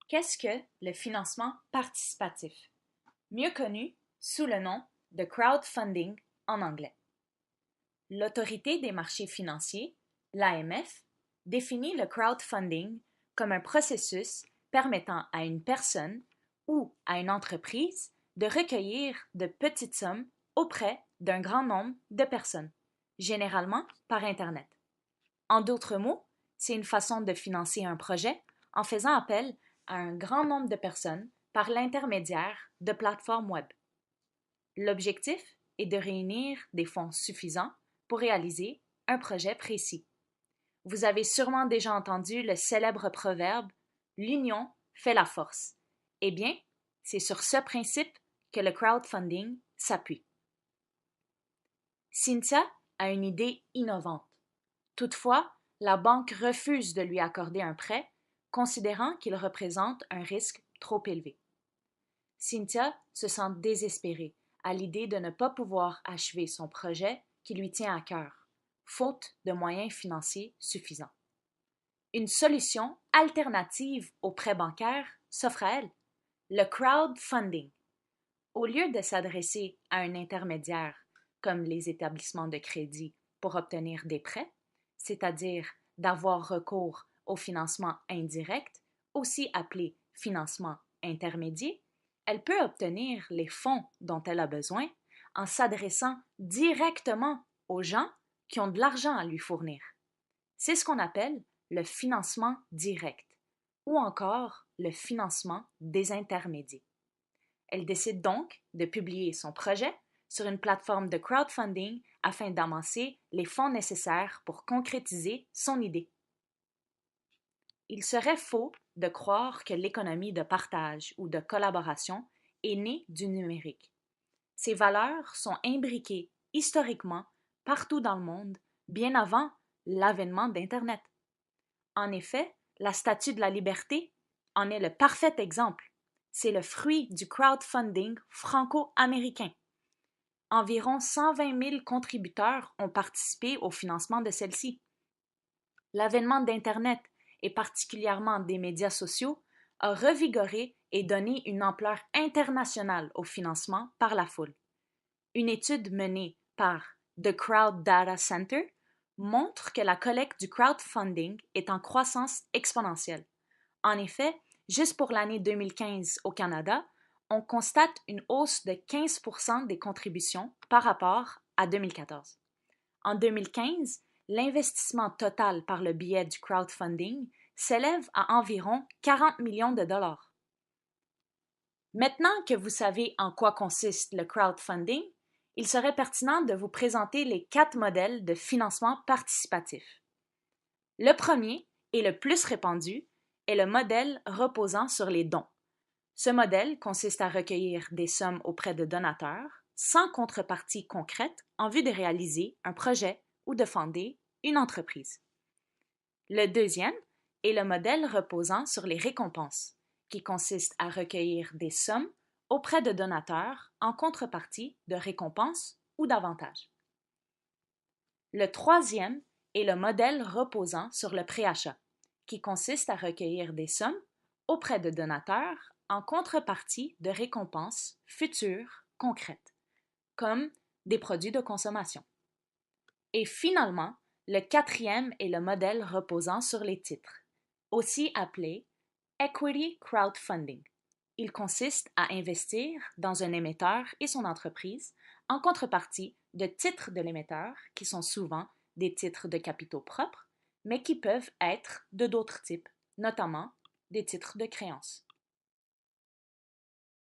Qu'est-ce que le financement participatif, mieux connu sous le nom de crowdfunding en anglais? L'Autorité des marchés financiers, l'AMF, définit le crowdfunding comme un processus permettant à une personne ou à une entreprise de recueillir de petites sommes auprès d'un grand nombre de personnes, généralement par Internet. En d'autres mots, c'est une façon de financer un projet en faisant appel à un grand nombre de personnes par l'intermédiaire de plateformes web. L'objectif est de réunir des fonds suffisants pour réaliser un projet précis. Vous avez sûrement déjà entendu le célèbre proverbe "L'union fait la force". Eh bien, c'est sur ce principe que le crowdfunding s'appuie. Cynthia a une idée innovante. Toutefois, la banque refuse de lui accorder un prêt, considérant qu'il représente un risque trop élevé. Cynthia se sent désespérée à l'idée de ne pas pouvoir achever son projet qui lui tient à cœur, faute de moyens financiers suffisants. Une solution alternative au prêt bancaire s'offre à elle, le crowdfunding. Au lieu de s'adresser à un intermédiaire, comme les établissements de crédit, pour obtenir des prêts, c'est-à-dire d'avoir recours au financement indirect, aussi appelé financement intermédiaire, elle peut obtenir les fonds dont elle a besoin en s'adressant directement aux gens qui ont de l'argent à lui fournir. C'est ce qu'on appelle le financement direct ou encore le financement désintermédié. Elle décide donc de publier son projet sur une plateforme de crowdfunding afin d'amasser les fonds nécessaires pour concrétiser son idée. Il serait faux de croire que l'économie de partage ou de collaboration est née du numérique. Ces valeurs sont imbriquées historiquement partout dans le monde, bien avant l'avènement d'Internet. En effet, la Statue de la Liberté en est le parfait exemple. C'est le fruit du crowdfunding franco-américain. Environ 120 000 contributeurs ont participé au financement de celle-ci. L'avènement d'Internet et particulièrement des médias sociaux a revigoré et donné une ampleur internationale au financement par la foule. Une étude menée par The Crowd Data Center montre que la collecte du crowdfunding est en croissance exponentielle. En effet, juste pour l'année 2015 au Canada, on constate une hausse de 15% des contributions par rapport à 2014. En 2015, l'investissement total par le biais du crowdfunding s'élève à environ 40 millions de dollars. Maintenant que vous savez en quoi consiste le crowdfunding, il serait pertinent de vous présenter les 4 modèles de financement participatif. Le premier, et le plus répandu, est le modèle reposant sur les dons. Ce modèle consiste à recueillir des sommes auprès de donateurs sans contrepartie concrète en vue de réaliser un projet ou de fonder une entreprise. Le deuxième est le modèle reposant sur les récompenses, qui consiste à recueillir des sommes auprès de donateurs en contrepartie de récompenses ou d'avantages. Le troisième est le modèle reposant sur le préachat, qui consiste à recueillir des sommes auprès de donateurs en contrepartie de récompenses futures concrètes, comme des produits de consommation. Et finalement, le quatrième est le modèle reposant sur les titres, aussi appelé Equity Crowdfunding. Il consiste à investir dans un émetteur et son entreprise en contrepartie de titres de l'émetteur qui sont souvent des titres de capitaux propres, mais qui peuvent être de d'autres types, notamment des titres de créances.